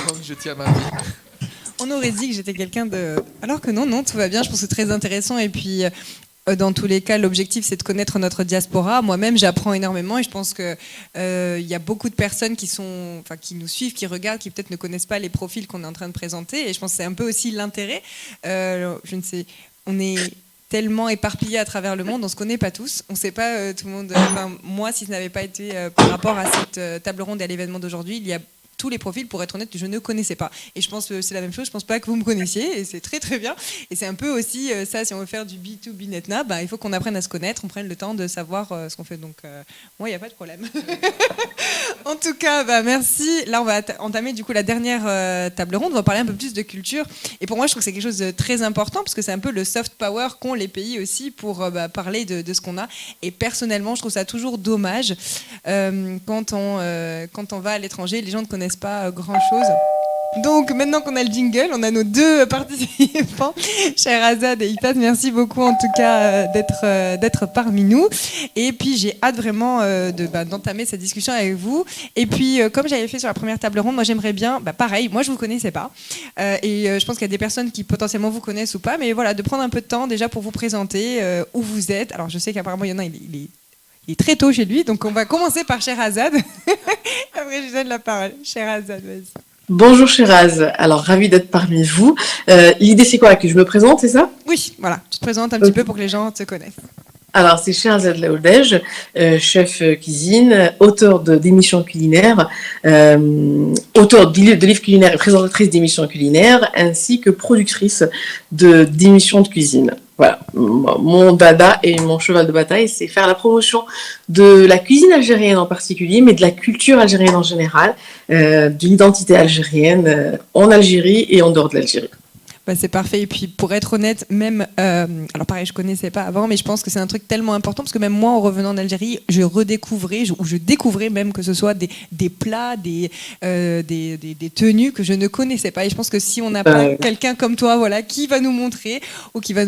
tant que je tiens ma vie. On aurait dit que j'étais quelqu'un de... Alors que non, tout va bien. Je pense que c'est très intéressant. Et puis, dans tous les cas, l'objectif, c'est de connaître notre diaspora. Moi-même, j'apprends énormément et je pense qu'il y a beaucoup de personnes qui nous suivent, qui regardent, qui peut-être ne connaissent pas les profils qu'on est en train de présenter. Et je pense que c'est un peu aussi l'intérêt. Je ne sais, on est tellement éparpillés à travers le monde, on ne se connaît pas tous. On ne sait pas tout le monde... moi, si ce n'avait pas été par rapport à cette table ronde et à l'événement d'aujourd'hui, il y a tous les profils, pour être honnête, que je ne connaissais pas. Et je pense que c'est la même chose, je ne pense pas que vous me connaissiez, et c'est très très bien. Et c'est un peu aussi ça, si on veut faire du B2B NetNav, il faut qu'on apprenne à se connaître, on prenne le temps de savoir ce qu'on fait. Donc moi, il n'y a pas de problème. En tout cas, merci. Là, on va entamer du coup la dernière table ronde, on va parler un peu plus de culture. Et pour moi, je trouve que c'est quelque chose de très important, parce que c'est un peu le soft power qu'ont les pays aussi pour parler de ce qu'on a. Et personnellement, je trouve ça toujours dommage quand on va à l'étranger, les gens ne connaissent pas grand-chose. Donc maintenant qu'on a le jingle, on a nos deux participants, Sherazade et Ifaz. Merci beaucoup en tout cas d'être parmi nous. Et puis j'ai hâte vraiment d'entamer cette discussion avec vous. Et puis comme j'avais fait sur la première table ronde, moi j'aimerais bien, pareil, moi je vous connaissais pas. Je pense qu'il y a des personnes qui potentiellement vous connaissent ou pas, mais voilà, de prendre un peu de temps déjà pour vous présenter où vous êtes. Alors je sais qu'apparemment il y en a, il est très tôt chez lui, donc on va commencer par Sherazade. Après, je donne la parole. Sherazade, vas-y. Bonjour Sheraz, alors ravi d'être parmi vous. L'idée c'est quoi, que je me présente, c'est ça? Oui, voilà, tu te présentes un petit peu pour que les gens te connaissent. Alors c'est Sherazade Laoudej, chef cuisine, auteur d'émissions culinaires, auteur de livres culinaires et présentatrice d'émissions culinaires, ainsi que productrice d'émissions de cuisine. Voilà, mon dada et mon cheval de bataille, c'est faire la promotion de la cuisine algérienne en particulier, mais de la culture algérienne en général, de l'identité algérienne en Algérie et en dehors de l'Algérie. C'est parfait. Et puis pour être honnête, même, alors pareil, je connaissais pas avant, mais je pense que c'est un truc tellement important parce que même moi, en revenant d'Algérie, je redécouvrais, je découvrais même que ce soit des plats, des tenues que je ne connaissais pas. Et je pense que si on n'a pas quelqu'un comme toi, voilà, qui va nous montrer ou qui va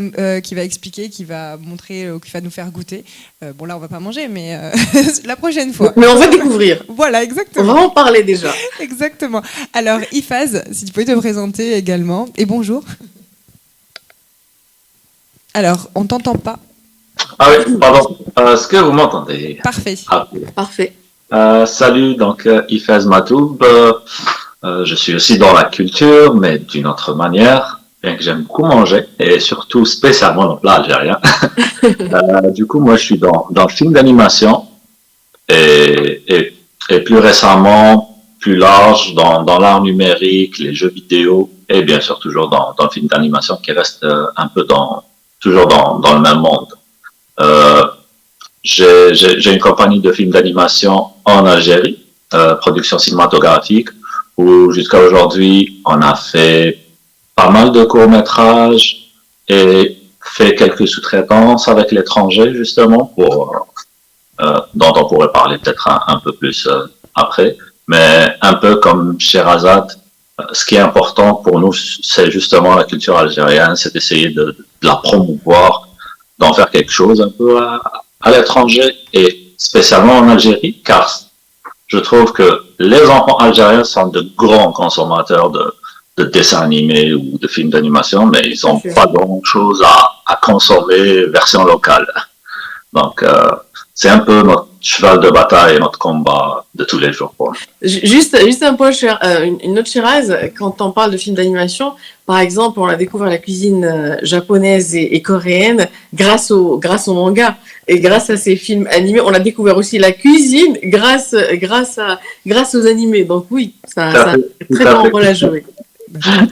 expliquer, qui va montrer ou qui va nous faire goûter. Bon là, on va pas manger, mais la prochaine fois. Mais on va découvrir. Voilà, exactement. On va en parler déjà. Exactement. Alors, Ifaz, si tu pouvais te présenter également. Et bonjour. Alors, on t'entend pas. Ah oui, pardon. Est-ce que vous m'entendez? Parfait. Parfait. Salut, donc Ifaz Matoub. Je suis aussi dans la culture, mais d'une autre manière, bien que j'aime beaucoup manger, et surtout spécialement dans le plat algérien. Du coup, moi, je suis dans le film d'animation, et plus récemment, plus large, dans l'art numérique, les jeux vidéo, et bien sûr toujours dans le film d'animation qui reste un peu toujours dans le même monde. J'ai une compagnie de films d'animation en Algérie, production cinématographique, où jusqu'à aujourd'hui, on a fait pas mal de courts-métrages et fait quelques sous-traitances avec l'étranger, justement, dont on pourrait parler peut-être un peu plus après. Mais un peu comme Sherazade, ce qui est important pour nous, c'est justement la culture algérienne, c'est d'essayer de la promouvoir, d'en faire quelque chose un peu à l'étranger et spécialement en Algérie, car je trouve que les enfants algériens sont de grands consommateurs de dessins animés ou de films d'animation, mais ils n'ont pas grand-chose à consommer version locale. Donc, c'est un peu notre cheval de bataille et notre combat de tous les jours. Juste un point, une autre Shiraz, quand on parle de films d'animation, par exemple, on a découvert la cuisine japonaise et coréenne grâce au manga. Et grâce à ces films animés, on a découvert aussi la cuisine grâce aux animés. Donc oui, ça a un très grand rôle à jouer.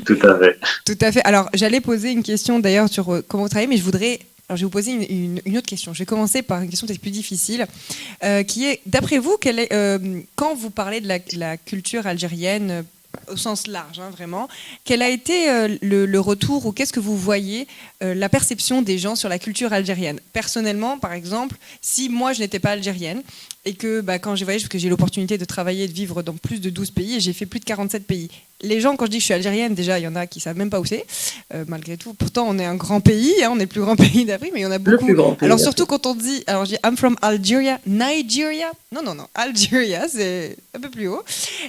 Tout à fait. Tout à fait. Alors, j'allais poser une question d'ailleurs sur comment vous travaillez, mais je vais vous poser une autre question. Je vais commencer par une question peut-être plus difficile, qui est, d'après vous, quand vous parlez de la culture algérienne, au sens large, vraiment, quel a été le retour ou qu'est-ce que vous voyez, la perception des gens sur la culture algérienne? Personnellement, par exemple, si moi je n'étais pas algérienne et que quand j'ai voyagé, parce que j'ai eu l'opportunité de travailler et de vivre dans plus de 12 pays et j'ai fait plus de 47 pays. Les gens, quand je dis que je suis algérienne, déjà, il y en a qui ne savent même pas où c'est, malgré tout. Pourtant, on est un grand pays, on est le plus grand pays d'Afrique, mais il y en a beaucoup. Le plus grand pays. Alors, surtout quand on dit, alors je dis I'm from Algeria, Nigeria. Non, Algeria, c'est un peu plus haut.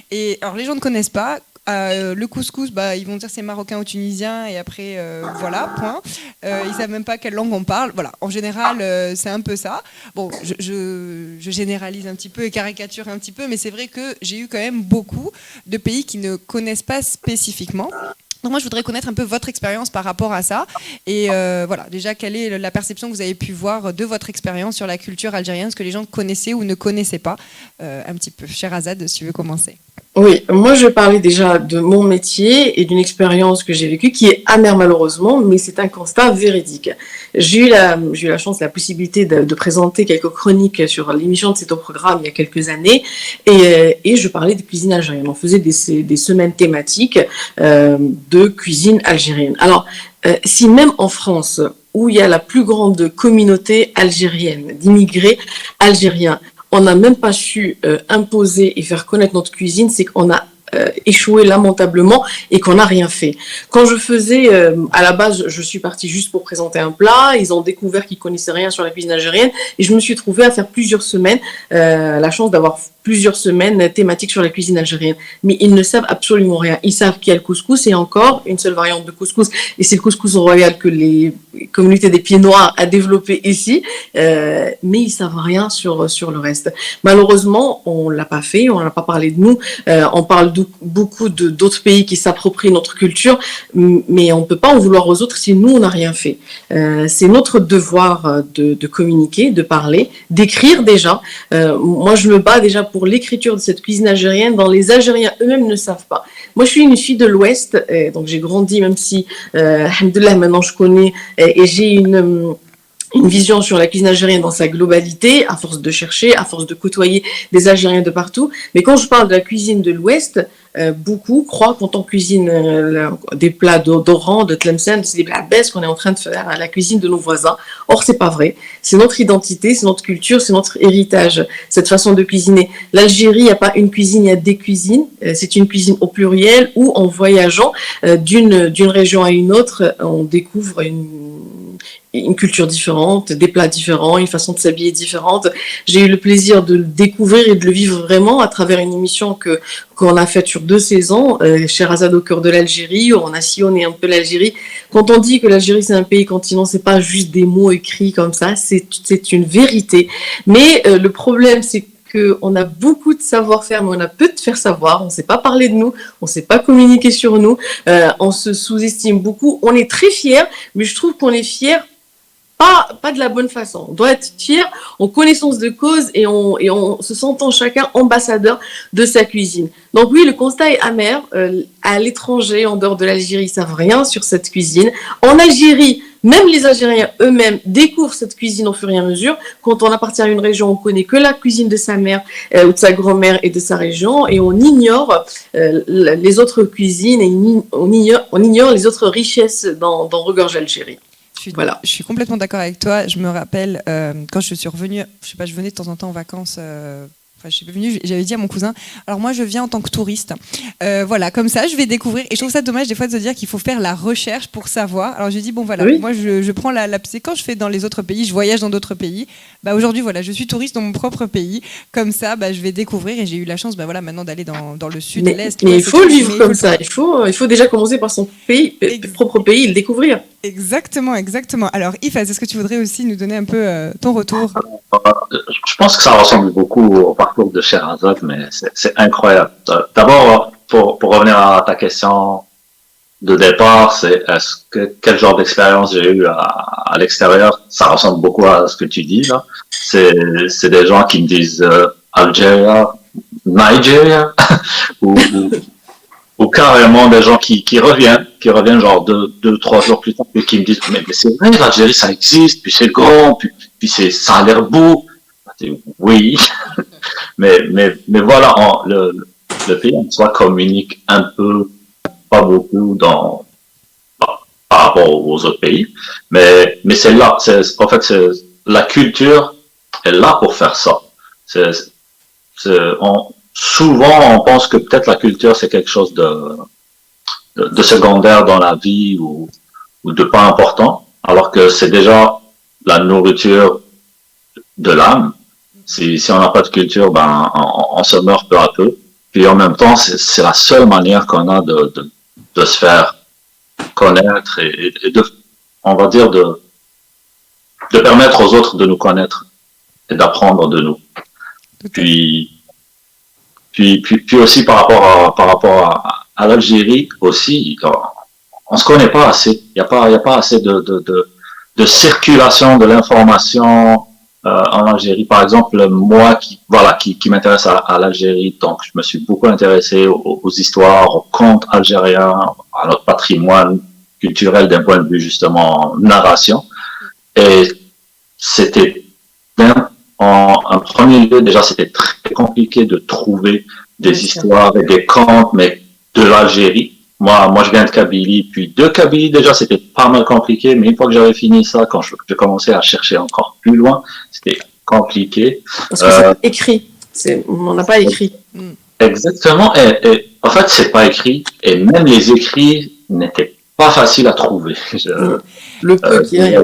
Et alors, les gens ne connaissent pas. Le couscous, ils vont dire c'est marocain ou tunisien et après voilà, point. Ils savent même pas quelle langue on parle. Voilà, en général c'est un peu ça. Bon, je généralise un petit peu et caricature un petit peu, mais c'est vrai que j'ai eu quand même beaucoup de pays qui ne connaissent pas spécifiquement. Donc moi, je voudrais connaître un peu votre expérience par rapport à ça. Et voilà, déjà, quelle est la perception que vous avez pu voir de votre expérience sur la culture algérienne, ce que les gens connaissaient ou ne connaissaient pas un petit peu. Sherazade, si tu veux commencer. Oui, moi je parlais déjà de mon métier et d'une expérience que j'ai vécue qui est amère malheureusement, mais c'est un constat véridique. J'ai eu la chance, la possibilité de présenter quelques chroniques sur l'émission de cet programme il y a quelques années et je parlais de cuisine algérienne. On faisait des semaines thématiques de cuisine algérienne. Alors, si même en France, où il y a la plus grande communauté algérienne, d'immigrés algériens, on n'a même pas su imposer et faire connaître notre cuisine, c'est qu'on a échoué lamentablement et qu'on n'a rien fait. Quand je faisais, à la base, je suis partie juste pour présenter un plat, ils ont découvert qu'ils connaissaient rien sur la cuisine algérienne et je me suis trouvée à faire plusieurs semaines, la chance d'avoir plusieurs semaines thématiques sur la cuisine algérienne. Mais ils ne savent absolument rien. Ils savent qu'il y a le couscous et encore une seule variante de couscous et c'est le couscous royal que les communautés des pieds noirs a développé ici, mais ils savent rien sur le reste. Malheureusement, on l'a pas fait, on n'a pas parlé de nous, on parle beaucoup d'autres pays qui s'approprient notre culture, mais on ne peut pas en vouloir aux autres si nous, on n'a rien fait. C'est notre devoir de communiquer, de parler, d'écrire déjà. Moi, je me bats déjà pour l'écriture de cette cuisine algérienne dont les Algériens eux-mêmes ne savent pas. Moi, je suis une fille de l'Ouest, donc j'ai grandi, même si, alhamdoulilah, maintenant je connais, et j'ai une vision sur la cuisine algérienne dans sa globalité, à force de chercher, à force de côtoyer des Algériens de partout. Mais quand je parle de la cuisine de l'Ouest, beaucoup croient quand on cuisine des plats d'Oran, de Tlemcen, c'est des plats baisses qu'on est en train de faire à la cuisine de nos voisins. Or, c'est pas vrai. C'est notre identité, c'est notre culture, c'est notre héritage, cette façon de cuisiner. L'Algérie, il n'y a pas une cuisine, il y a des cuisines. C'est une cuisine au pluriel où, en voyageant d'une région à une autre, on découvre une culture différente, des plats différents, une façon de s'habiller différente. J'ai eu le plaisir de le découvrir et de le vivre vraiment à travers une émission qu'on a faite sur 2 saisons, Sherazade au cœur de l'Algérie, où on a sillonné un peu l'Algérie. Quand on dit que l'Algérie c'est un pays continent, c'est pas juste des mots écrits comme ça, c'est une vérité. Mais le problème c'est qu'on a beaucoup de savoir-faire, mais on a peu de faire savoir, on ne sait pas parler de nous, on ne sait pas communiquer sur nous, on se sous-estime beaucoup, on est très fiers, mais je trouve qu'on est fiers pas de la bonne façon. On doit être fier en connaissance de cause et on se sentant chacun ambassadeur de sa cuisine. Donc oui, le constat est amer. À l'étranger, en dehors de l'Algérie, ils savent rien sur cette cuisine. En Algérie, même les Algériens eux-mêmes découvrent cette cuisine au fur et à mesure. Quand on appartient à une région, on connaît que la cuisine de sa mère ou de sa grand-mère et de sa région, et on ignore les autres cuisines et on ignore les autres richesses dans regorge Algérie. Voilà. Je suis complètement d'accord avec toi. Je me rappelle quand je suis revenue, je sais pas, je venais de temps en temps en vacances. Enfin, je suis venue, j'avais dit à mon cousin, alors moi je viens en tant que touriste, voilà, comme ça je vais découvrir, et je trouve ça dommage des fois de se dire qu'il faut faire la recherche pour savoir. Alors je dis bon voilà, oui. Moi je prends c'est quand je fais dans les autres pays, je voyage dans d'autres pays, aujourd'hui voilà, je suis touriste dans mon propre pays, comme ça je vais découvrir, et j'ai eu la chance voilà, maintenant d'aller dans le sud, l'est. Mais il faut le vivre comme ça, il faut déjà commencer par son pays, propre pays, le découvrir. Exactement. Alors Ifaz, est-ce que tu voudrais aussi nous donner un peu ton retour? Je pense que ça ressemble beaucoup au parcours de Sherazade, mais c'est incroyable. D'abord, pour revenir à ta question de départ, c'est quel genre d'expérience j'ai eu à l'extérieur? Ça ressemble beaucoup à ce que tu dis là. C'est des gens qui me disent Algeria, Nigeria ou carrément des gens qui reviennent genre 2-3 jours plus tard et qui me disent mais c'est vrai, l'Algérie ça existe, puis c'est grand, puis ça a l'air beau. Oui, mais voilà, le pays en soi communique un peu, pas beaucoup par rapport aux autres pays, mais c'est là, en fait la culture est là pour faire ça. Souvent on pense que peut-être la culture c'est quelque chose de secondaire dans la vie ou de pas important, alors que c'est déjà la nourriture de l'âme. Si on n'a pas de culture, on se meurt peu à peu. puis en même temps, c'est la seule manière qu'on a de se faire connaître et de, on va dire, de permettre aux autres de nous connaître et d'apprendre de nous. Puis aussi par rapport à l'Algérie aussi, on se connaît pas assez. Il y a pas assez de circulation de l'information en Algérie. Par exemple, moi qui m'intéresse à l'Algérie, donc je me suis beaucoup intéressé aux histoires, aux contes algériens, à notre patrimoine culturel d'un point de vue justement narration. Et c'était bien. En premier lieu, déjà, c'était très compliqué de trouver des histoires et des contes, mais de l'Algérie. Moi, je viens de Kabylie, puis de Kabylie, déjà, c'était pas mal compliqué, mais une fois que j'avais fini ça, quand je commençais à chercher encore plus loin, c'était compliqué. Parce que c'est écrit. On n'a pas écrit. Exactement. Et en fait, c'est pas écrit, et même les écrits n'étaient pas faciles à trouver. Le peu qu'il y a.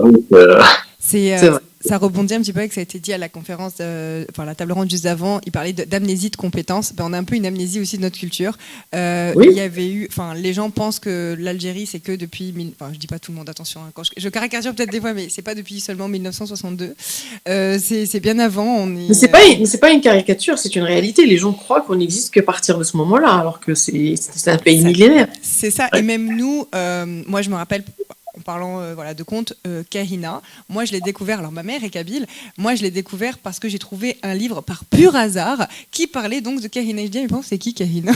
C'est vrai. Ça rebondit un petit peu avec ce qui a été dit à la conférence, la table ronde juste avant. Il parlait d'amnésie de compétences. On a un peu une amnésie aussi de notre culture. Oui. Il y avait eu, les gens pensent que l'Algérie, c'est que depuis, je dis pas tout le monde, attention. Quand je caricature peut-être des fois, mais c'est pas depuis seulement 1962. C'est bien avant. Mais c'est pas une caricature, c'est une réalité. Les gens croient qu'on n'existe que à partir de ce moment-là, alors que c'est un pays millénaire. C'est ça. Et même nous, moi je me rappelle. En parlant de contes, Kahina, moi je l'ai découvert, alors ma mère est kabyle, moi je l'ai découvert parce que j'ai trouvé un livre par pur hasard qui parlait donc de Kahina. Je dis, mais c'est qui Kahina?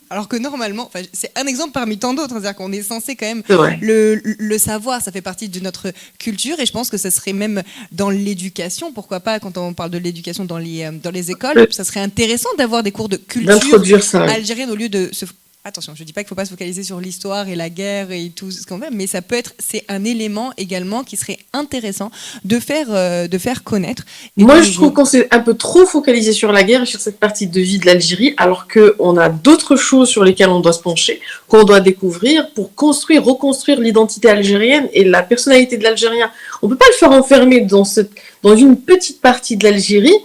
Alors que normalement, c'est un exemple parmi tant d'autres, c'est-à-dire qu'on est censé quand même le savoir, ça fait partie de notre culture et je pense que ça serait même dans l'éducation, pourquoi pas quand on parle de l'éducation dans les écoles, ça serait intéressant d'avoir des cours de culture algérienne au lieu de se... Attention, je ne dis pas qu'il ne faut pas se focaliser sur l'histoire et la guerre et tout ce qu'on fait, mais c'est un élément également qui serait intéressant de faire connaître. Moi, je trouve qu'on s'est un peu trop focalisé sur la guerre et sur cette partie de vie de l'Algérie, alors qu'on a d'autres choses sur lesquelles on doit se pencher, qu'on doit découvrir pour reconstruire l'identité algérienne et la personnalité de l'Algérien. On ne peut pas le faire enfermer dans une petite partie de l'Algérie.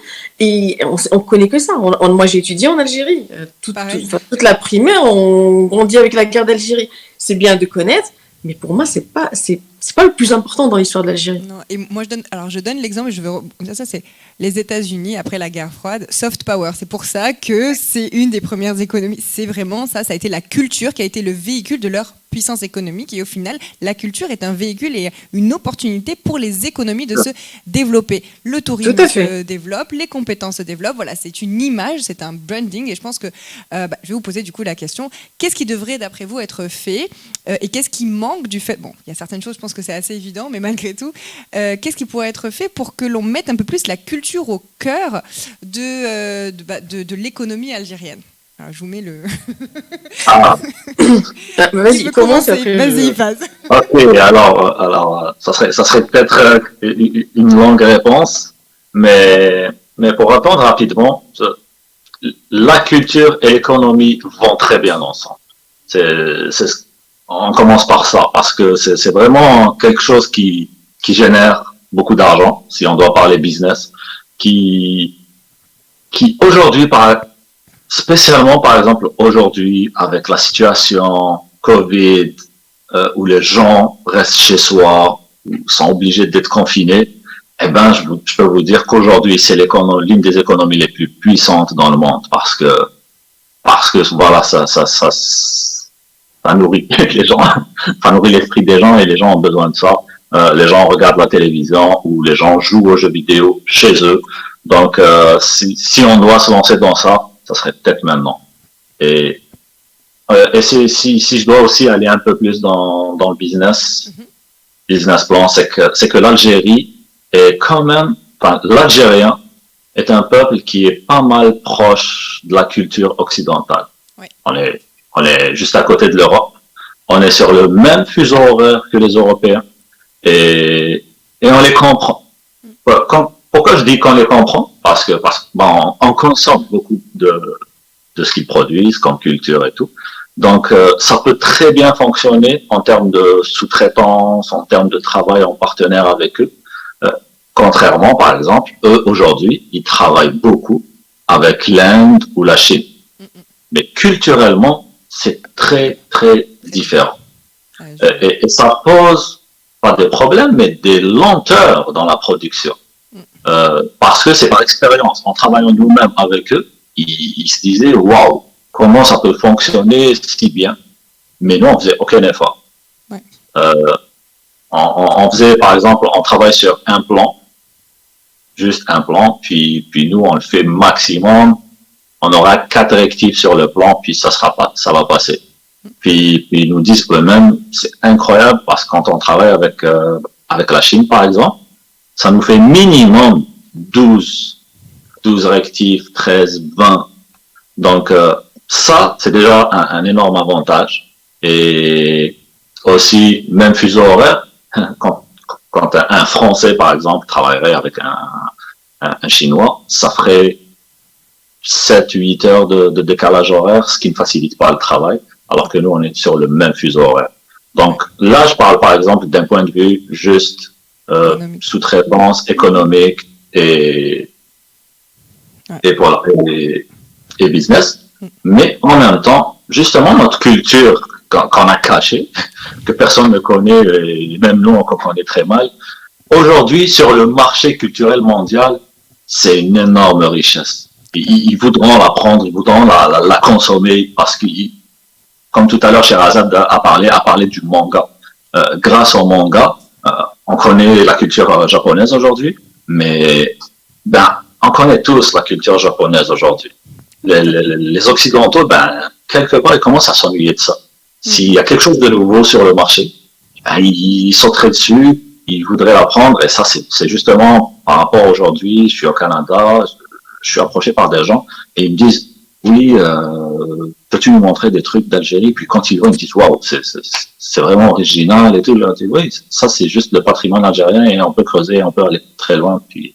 Et on connaît que ça. Moi, j'ai étudié en Algérie. Toute la primaire, on grandit avec la guerre d'Algérie. C'est bien de connaître, mais pour moi, c'est pas le plus important dans l'histoire de l'Algérie. Non, et moi, je donne l'exemple, ça, c'est les États-Unis après la guerre froide, soft power. C'est pour ça que c'est une des premières économies. C'est vraiment ça a été la culture qui a été le véhicule de leur puissance économique et au final, la culture est un véhicule et une opportunité pour les économies de se développer. Le tourisme se développe, les compétences se développent. Voilà, c'est une image, c'est un branding et je pense que je vais vous poser du coup la question, qu'est-ce qui devrait d'après vous être fait et qu'est-ce qui manque du fait, il y a certaines choses, je pense que c'est assez évident, mais malgré tout, qu'est-ce qui pourrait être fait pour que l'on mette un peu plus la culture au cœur de l'économie algérienne? Alors, je vous mets le... Vas-y, commence. Vas-y, passe. Ok, alors ça serait peut-être une longue réponse, mais pour répondre rapidement, la culture et l'économie vont très bien ensemble. On commence par ça, parce que c'est vraiment quelque chose qui génère beaucoup d'argent, si on doit parler business, qui aujourd'hui, spécialement par exemple aujourd'hui, avec la situation Covid, où les gens restent chez soi, sont obligés d'être confinés, je peux vous dire qu'aujourd'hui, c'est l'une des économies les plus puissantes dans le monde, parce que voilà, ça nourrit les gens, ça nourrit l'esprit des gens et les gens ont besoin de ça. Les gens regardent la télévision ou les gens jouent aux jeux vidéo chez eux. Donc, si on doit se lancer dans ça serait peut-être maintenant. Et si je dois aussi aller un peu plus dans le business plan, c'est que l'Algérie est quand même, l'Algérien est un peuple qui est pas mal proche de la culture occidentale. Oui. On est juste à côté de l'Europe. On est sur le même fuseau horaire que les Européens. Et on les comprend. Pourquoi je dis qu'on les comprend? Parce que on consomme beaucoup de ce qu'ils produisent comme culture et tout. Donc, ça peut très bien fonctionner en termes de sous-traitance, en termes de travail en partenaire avec eux. Contrairement, par exemple, eux, aujourd'hui, ils travaillent beaucoup avec l'Inde ou la Chine. Mais culturellement, c'est très, très différent. Et ça pose pas des problèmes, mais des lenteurs dans la production. Parce que c'est par expérience. En travaillant nous-mêmes avec eux, ils se disaient, waouh, comment ça peut fonctionner si bien. Mais nous, on faisait aucun effort. Ouais. On faisait, par exemple, on travaille sur un plan, juste un plan, puis nous, on le fait maximum. On aura 4 rectifs sur le plan, puis ça va passer. Puis ils nous disent eux-mêmes, c'est incroyable parce que quand on travaille avec la Chine, par exemple, ça nous fait minimum 12 rectifs, 13, 20. Donc ça, c'est déjà un énorme avantage. Et aussi, même fuseau horaire, quand un Français, par exemple, travaillerait avec un Chinois, ça ferait 7-8 heures de décalage horaire, ce qui ne facilite pas le travail, alors que nous, on est sur le même fuseau horaire. Donc là, je parle, par exemple, d'un point de vue juste sous-traitance économique et voilà, et business. Mais en même temps, justement, notre culture qu'on a cachée, que personne ne connaît, et même nous, on connaît très mal, aujourd'hui, sur le marché culturel mondial, c'est une énorme richesse. Ils voudront la prendre, ils voudront la consommer parce que, comme tout à l'heure, Sherazade a parlé du manga. Grâce au manga, on connaît la culture japonaise aujourd'hui, mais on connaît tous la culture japonaise aujourd'hui. Les Occidentaux, quelque part, ils commencent à s'ennuyer de ça. S'il y a quelque chose de nouveau sur le marché, ils sauteraient dessus, ils voudraient l'apprendre, et ça, c'est justement par rapport à aujourd'hui, je suis au Canada, je suis approché par des gens, et ils me disent, oui, peux-tu nous montrer des trucs d'Algérie? Puis quand ils voient, ils me disent, waouh, c'est vraiment original et tout. Je leur dis, oui, ça c'est juste le patrimoine algérien et on peut creuser, on peut aller très loin. Puis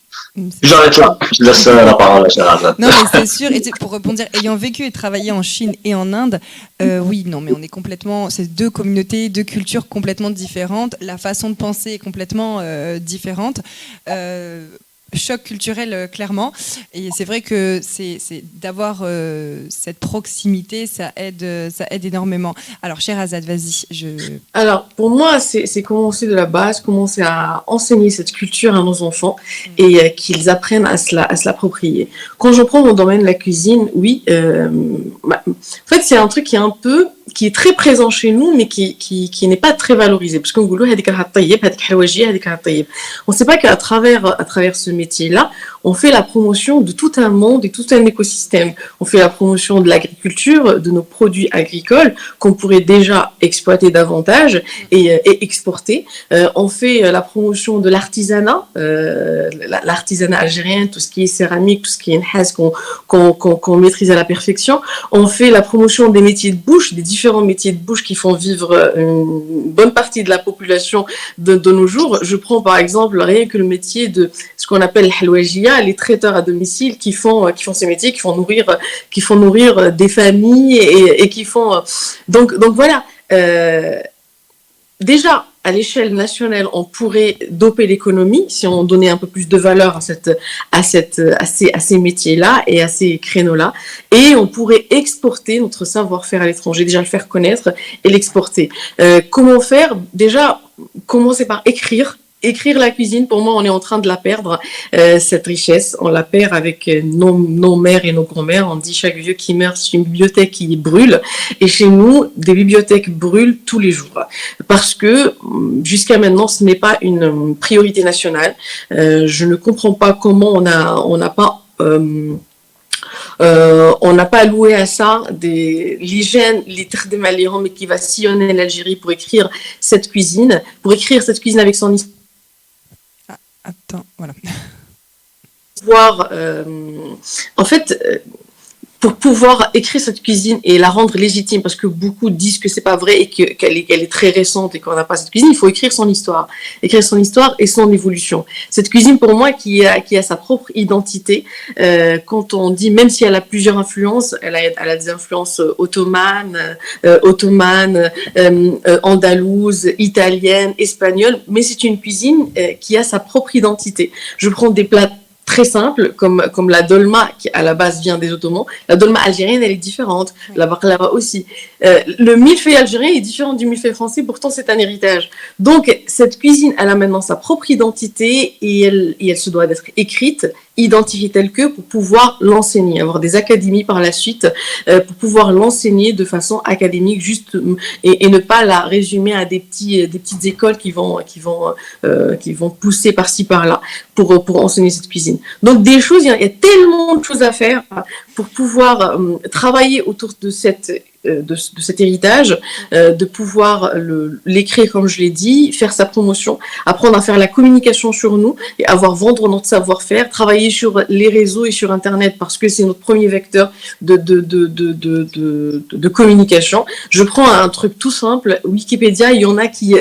j'arrête là, je laisse la parole à Sherazade. Non, mais c'est sûr. Et pour répondre, ayant vécu et travaillé en Chine et en Inde, oui, non, mais on est complètement, c'est 2 communautés, 2 cultures complètement différentes. La façon de penser est complètement différente. Choc culturel, clairement. Et c'est vrai que c'est d'avoir cette proximité, ça aide énormément. Alors, Sherazade, vas-y. Alors, pour moi, c'est commencer de la base, commencer à enseigner cette culture à nos enfants et qu'ils apprennent à se l'approprier. Quand je prends mon domaine, la cuisine, oui, en fait, c'est un truc qui est très présent chez nous, mais qui n'est pas très valorisé. Parce qu'on ne sait pas qu'à travers ce métier-là, on fait la promotion de tout un monde et tout un écosystème. On fait la promotion de l'agriculture, de nos produits agricoles qu'on pourrait déjà exploiter davantage et exporter. On fait la promotion de l'artisanat, l'artisanat algérien, tout ce qui est céramique, tout ce qui est nhas qu'on maîtrise à la perfection. On fait la promotion des métiers de bouche, des différents métiers de bouche qui font vivre une bonne partie de la population de nos jours. Je prends par exemple rien que le métier de ce qu'on appelle le halwajia, les traiteurs à domicile qui font ces métiers, qui font nourrir des familles et qui font donc voilà. Déjà à l'échelle nationale, on pourrait doper l'économie si on donnait un peu plus de valeur à ces métiers-là et à ces créneaux-là, et on pourrait exporter notre savoir-faire à l'étranger, déjà le faire connaître et l'exporter. Comment faire? Déjà, commencer par écrire la cuisine. Pour moi, on est en train de la perdre, cette richesse. On la perd avec nos mères et nos grands-mères. On dit chaque vieux qui meurt, c'est une bibliothèque qui brûle. Et chez nous, des bibliothèques brûlent tous les jours. Parce que jusqu'à maintenant, ce n'est pas une priorité nationale. Je ne comprends pas comment on n'a pas alloué à ça l'hygiène, les mais qui va sillonner l'Algérie pour écrire cette cuisine avec son histoire. Attends, voilà. En fait, pour pouvoir écrire cette cuisine et la rendre légitime, parce que beaucoup disent que c'est pas vrai et qu'elle est très récente et qu'on n'a pas cette cuisine, il faut écrire son histoire et son évolution. Cette cuisine, pour moi, qui a sa propre identité, quand on dit, même si elle a plusieurs influences, elle a des influences ottomanes, andalouses, italiennes, espagnoles, mais c'est une cuisine qui a sa propre identité. Je prends des plats très simples, comme la dolma, qui à la base vient des Ottomans. La dolma algérienne, elle est différente. La baklava aussi. Le millefeuille algérien est différent du millefeuille français, pourtant c'est un héritage. Donc, cette cuisine, elle a maintenant sa propre identité et elle se doit d'être écrite, identifiée telle que pour pouvoir l'enseigner, avoir des académies par la suite, pour pouvoir l'enseigner de façon académique juste, et ne pas la résumer à des petites écoles qui vont pousser par-ci par-là pour enseigner cette cuisine. Donc des choses, il y a tellement de choses à faire pour pouvoir travailler autour de cet héritage, de pouvoir l'écrire comme je l'ai dit, faire sa promotion, apprendre à faire la communication sur nous et vendre notre savoir-faire, travailler sur les réseaux et sur Internet parce que c'est notre premier vecteur de communication. Je prends un truc tout simple, Wikipédia, il y en a qui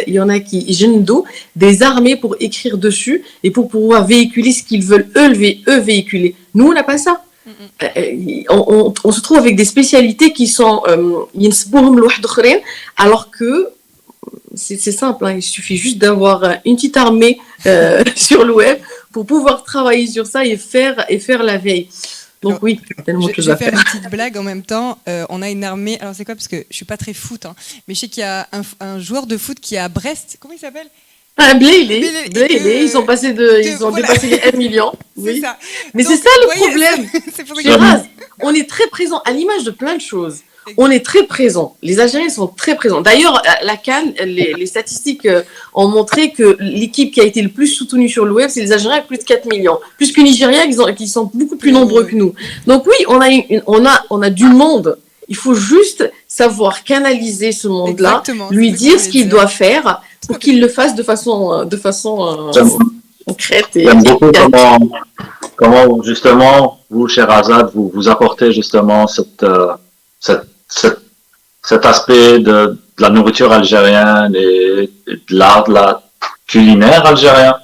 génèrent des armées pour écrire dessus et pour pouvoir véhiculer ce qu'ils veulent eux véhiculer. Nous, on n'a pas ça. On se trouve avec des spécialités qui sont alors que c'est simple, hein, il suffit juste d'avoir une petite armée sur le web pour pouvoir travailler sur ça et faire la veille. Donc alors, oui, tellement de choses à faire. Je vais faire une petite blague en même temps. On a une armée. Alors c'est quoi? Parce que je suis pas très foot, hein, mais je sais qu'il y a un joueur de foot qui est à Brest. Comment il s'appelle? Blayley, ils ont dépassé les 1 million. Oui. Ça. Mais donc, c'est ça le problème. Shiraz, on est très présent à l'image de plein de choses. On est très présent. Les Algériens sont très présents. D'ailleurs, la CAN, les statistiques ont montré que l'équipe qui a été le plus soutenue sur le web, c'est les Algériens avec plus de 4 millions. Plus que les Nigériens qui sont beaucoup plus nombreux que nous. Donc oui, on a du monde. Il faut juste savoir canaliser ce monde-là, lui dire ce qu'il doit faire pour qu'il le fasse de façon concrète. J'aime beaucoup comment justement, vous, Sherazade, vous apportez justement cet aspect de la nourriture algérienne et de l'art de la culinaire algérien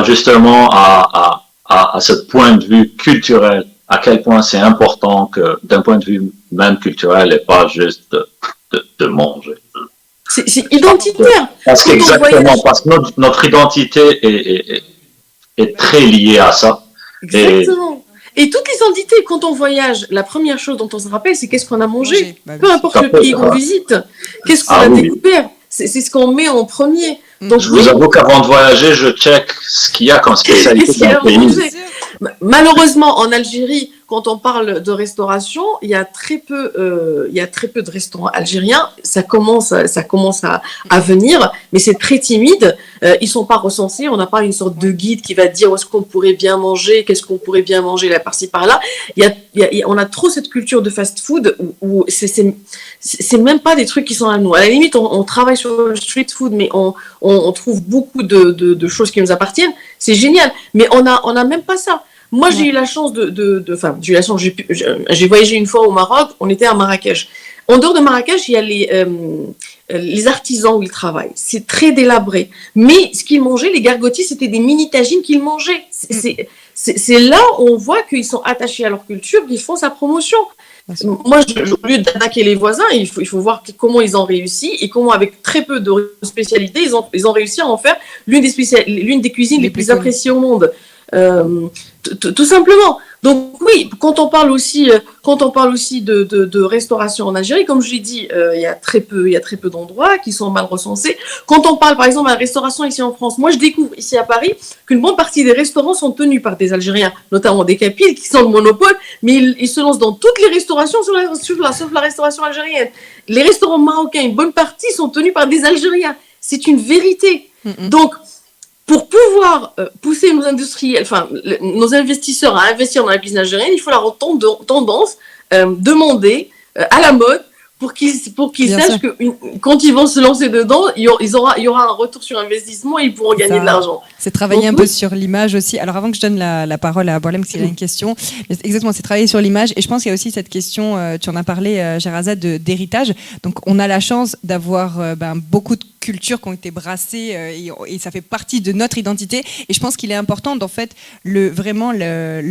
justement à ce point de vue culturel, à quel point c'est important que d'un point de vue même culturel et pas juste de manger. C'est identitaire. Parce que notre identité est très liée à ça. Exactement. Et toutes les identités, quand on voyage, la première chose dont on se rappelle, c'est qu'est-ce qu'on a mangé. Peu importe le pays qu'on visite, qu'est-ce qu'on a découvert. C'est ce qu'on met en premier. Donc, je vous avoue qu'avant de voyager, je check ce qu'il y a comme spécialité dans le pays. Malheureusement, en Algérie, quand on parle de restauration, il y a très peu de restaurants algériens. Ça commence à venir, mais c'est très timide. Ils sont pas recensés. On n'a pas une sorte de guide qui va dire où est-ce qu'on pourrait bien manger, qu'est-ce qu'on pourrait bien manger là par-ci par-là. On a trop cette culture de fast-food où c'est même pas des trucs qui sont à nous. À la limite, on travaille sur le street food, mais on trouve beaucoup de choses qui nous appartiennent. C'est génial, mais on a même pas ça. Moi, j'ai eu la chance j'ai voyagé une fois au Maroc, on était à Marrakech. En dehors de Marrakech, il y a les artisans où ils travaillent. C'est très délabré. Mais ce qu'ils mangeaient, les gargotis, c'était des mini-tagines qu'ils mangeaient. C'est là où on voit qu'ils sont attachés à leur culture, qu'ils font sa promotion. Moi, au lieu d'attaquer les voisins, il faut voir comment ils ont réussi et comment, avec très peu de spécialités, ils ont réussi à en faire l'une des cuisines les plus appréciées au monde. Tout simplement. Donc oui, quand on parle aussi de restauration en Algérie, comme je l'ai dit, il y a très peu d'endroits qui sont mal recensés. Quand on parle par exemple de la restauration ici en France, moi je découvre ici à Paris qu'une bonne partie des restaurants sont tenus par des Algériens, notamment des Kapiles qui sont le monopole, mais ils se lancent dans toutes les restaurations sauf la restauration algérienne. Les restaurants marocains, une bonne partie sont tenus par des Algériens. C'est une vérité. Donc pour pouvoir pousser nos industriels, nos investisseurs à investir dans la cuisine algérienne, il faut la rendre tendance, demander à la mode pour qu'ils sachent que quand ils vont se lancer dedans, il y aura un retour sur investissement et ils pourront gagner de l'argent. C'est travailler un peu sur l'image aussi. Alors avant que je donne la parole à Boualem, s'il a une question, exactement, c'est travailler sur l'image. Et je pense qu'il y a aussi cette question, tu en as parlé, Sherazade, d'héritage. Donc on a la chance d'avoir beaucoup de cultures qui ont été brassées et ça fait partie de notre identité. Et je pense qu'il est important d'en fait vraiment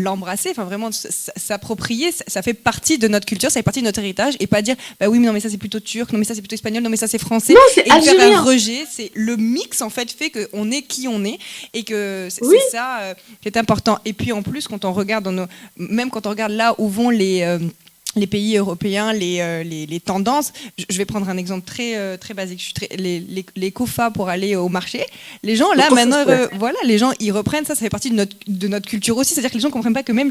l'embrasser, enfin vraiment s'approprier. Ça fait partie de notre culture, ça fait partie de notre héritage, et pas dire bah oui mais non mais ça c'est plutôt turc, non mais ça c'est plutôt espagnol, non mais ça c'est français. Non, c'est et faire algérien. un rejet. C'est le mix en fait fait qu'on est qui on est et que c'est ça qui est important. Et puis en plus quand on regarde même quand on regarde là où vont les pays européens, les tendances. Je vais prendre un exemple très basique. Les KOFA pour aller au marché. Les gens, là, maintenant, voilà, les gens, ils reprennent ça. Ça fait partie de notre culture aussi. C'est-à-dire que les gens ne comprennent pas que même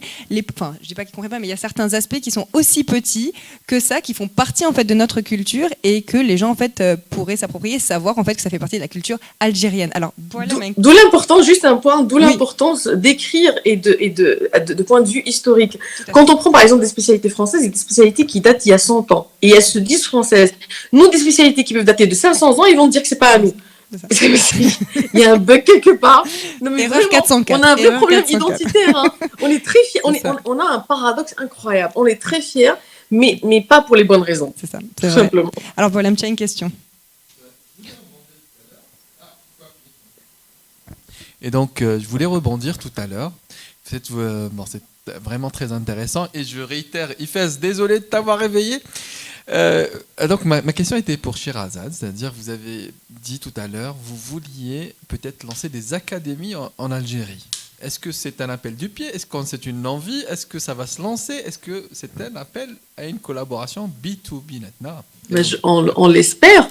enfin, je dis pas qu'ils ne comprennent pas, mais il y a certains aspects qui sont aussi petits que ça, qui font partie, en fait, de notre culture et que les gens, en fait, pourraient s'approprier, savoir, en fait, que ça fait partie de la culture algérienne. Alors, voilà. D'où l'importance, juste un point, l'importance d'écrire et de point de vue historique. Quand on prend, par exemple, des spécialités françaises, des spécialités qui datent il y a 100 ans et elles se disent françaises. Nous, des spécialités qui peuvent dater de 500 ans, ils vont dire que c'est pas à nous. Il y a un bug quelque part. Non, mais Erreur 404. On a un vrai problème identitaire. Hein. On est très fiers. On a un paradoxe incroyable. On est très fiers, mais pas pour les bonnes raisons. C'est ça. Tout simplement. Alors voilà, tu as une question. Et donc, je voulais rebondir tout à l'heure. C'est vraiment très intéressant. Et je réitère, Ifez, désolé de t'avoir réveillé. Donc, ma question était pour Sherazade, c'est-à-dire, vous avez dit tout à l'heure, vous vouliez peut-être lancer des académies en Algérie. Est-ce que c'est un appel du pied? Est-ce que c'est une envie? Est-ce que ça va se lancer? Est-ce que c'est un appel à une collaboration B2B maintenant? On l'espère,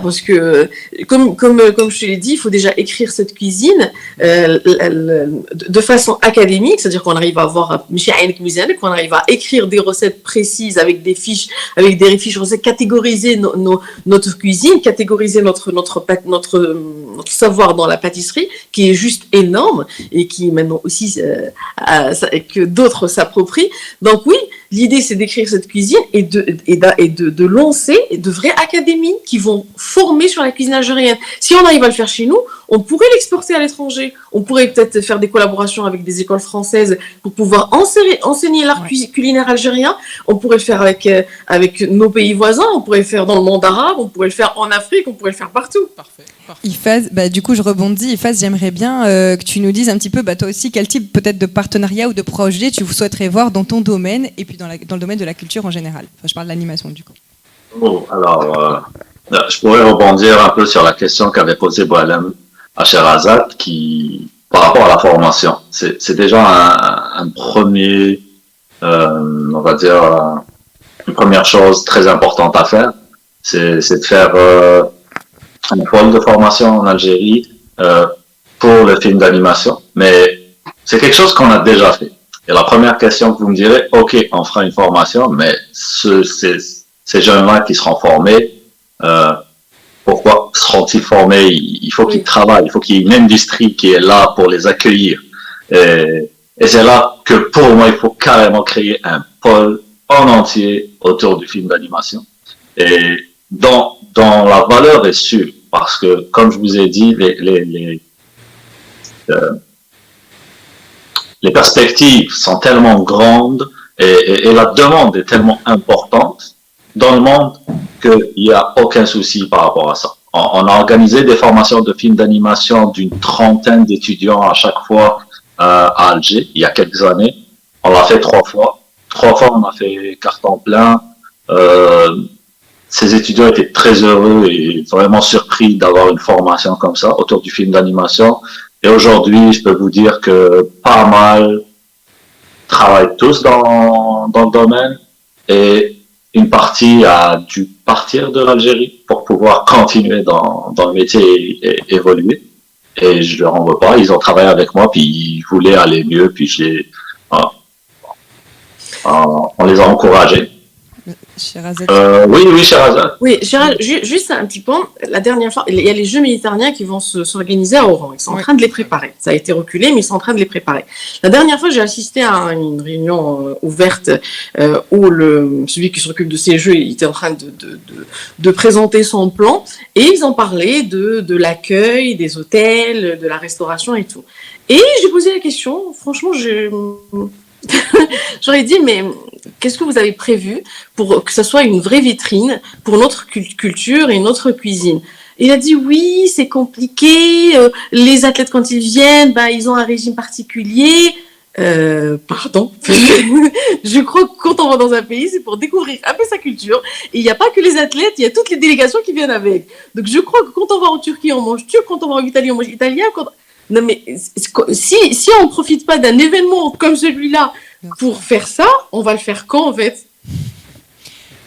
parce que comme je te l'ai dit, il faut déjà écrire cette cuisine de façon académique, c'est-à-dire qu'on arrive à avoir qu'on arrive à écrire des recettes précises avec des fiches recettes, catégoriser notre cuisine, catégoriser notre savoir dans la pâtisserie, qui est juste énorme et qui maintenant aussi que d'autres s'approprient. Donc oui, l'idée c'est d'écrire cette cuisine et de lancer de vraies académies qui vont former sur la cuisine algérienne. Si on arrive à le faire chez nous, on pourrait l'exporter à l'étranger. On pourrait peut-être faire des collaborations avec des écoles françaises pour pouvoir enseigner l'art culinaire algérien. On pourrait le faire avec nos pays voisins, on pourrait le faire dans le monde arabe, on pourrait le faire en Afrique, on pourrait le faire partout. Parfait. Ifez, du coup je rebondis. Ifez, j'aimerais bien que tu nous dises un petit peu toi aussi quel type peut-être de partenariat ou de projet tu souhaiterais voir dans ton domaine et puis dans le domaine de la culture en général. Enfin, je parle de l'animation du coup. Bon, alors, je pourrais rebondir un peu sur la question qu'avait posée Boalem à Sherazade par rapport à la formation. C'est déjà un premier, on va dire, une première chose très importante à faire. C'est de faire un pôle de formation en Algérie pour le film d'animation. Mais c'est quelque chose qu'on a déjà fait. Et la première question que vous me direz, OK, on fera une formation, mais ces jeunes-là qui seront formés, pourquoi seront-ils formés? Il faut qu'ils travaillent, il faut qu'il y ait une industrie qui est là pour les accueillir. Et c'est là que pour moi, il faut carrément créer un pôle en entier autour du film d'animation. Et dont la valeur est sûre, parce que, comme je vous ai dit, les perspectives sont tellement grandes et la demande est tellement importante dans le monde qu'il n'y a aucun souci par rapport à ça. On a organisé des formations de films d'animation d'une 30aine d'étudiants à chaque fois à Alger, il y a quelques années. On l'a fait 3 fois. 3 fois, on a fait carton plein. Ces étudiants étaient très heureux et vraiment surpris d'avoir une formation comme ça autour du film d'animation. Et aujourd'hui, je peux vous dire que pas mal travaillent tous dans le domaine et une partie a dû partir de l'Algérie pour pouvoir continuer dans le métier et évoluer. Et je leur en veux pas, ils ont travaillé avec moi, puis ils voulaient aller mieux, puis on les a encouragés. Sherazade. Oui, Sherazade. Oui, Gérald, juste un petit point. La dernière fois, il y a les Jeux méditerranéens qui vont s'organiser à Oran. Ils sont en train de les préparer. Ça a été reculé, mais ils sont en train de les préparer. La dernière fois, j'ai assisté à une réunion ouverte où celui qui s'occupe de ces Jeux, il était en train de présenter son plan et ils ont parlé de l'accueil, des hôtels, de la restauration et tout. Et j'ai posé la question, franchement, j'aurais dit, mais qu'est-ce que vous avez prévu pour que ce soit une vraie vitrine pour notre culture et notre cuisine? Il a dit oui, c'est compliqué. Les athlètes quand ils viennent, ils ont un régime particulier. Pardon. Je crois que quand on va dans un pays, c'est pour découvrir un peu sa culture. Et il n'y a pas que les athlètes, il y a toutes les délégations qui viennent avec. Donc je crois que quand on va en Turquie, on mange turc. Quand on va en Italie, on mange italien. Non mais si on ne profite pas d'un événement comme celui-là pour faire ça, on va le faire quand en fait?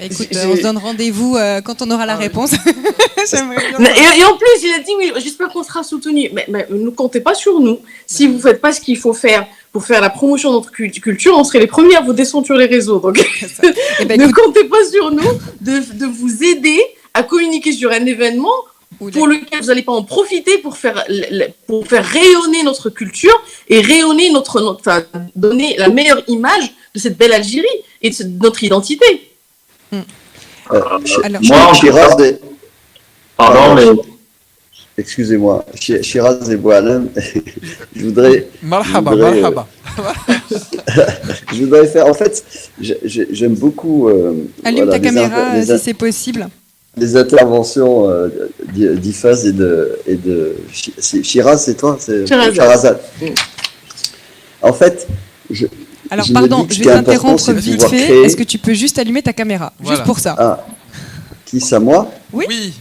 Écoute, on se donne rendez-vous quand on aura la réponse. Et en plus, il a dit oui, j'espère qu'on sera soutenus. Mais ne comptez pas sur nous. Si vous ne faites pas ce qu'il faut faire pour faire la promotion de notre culture, on serait les premiers à vous descendre sur les réseaux. Donc, ne comptez pas sur nous de vous aider à communiquer sur un événement pour lequel vous n'allez pas en profiter pour faire rayonner notre culture et rayonner donner la meilleure image de cette belle Algérie et de notre identité. Moi, Shiraz pardon, mais excusez-moi, Shiraz et Boualem, je voudrais faire, en fait, j'aime beaucoup allume ta caméra si c'est possible. Les interventions d'Ifaz et de Shiraz, c'est toi, c'est Sharazad. En fait, alors, pardon, je vais t'interrompre vite fait. Est-ce que tu peux juste allumer ta caméra? Juste pour ça. Ah. Qui, ça, moi? Oui.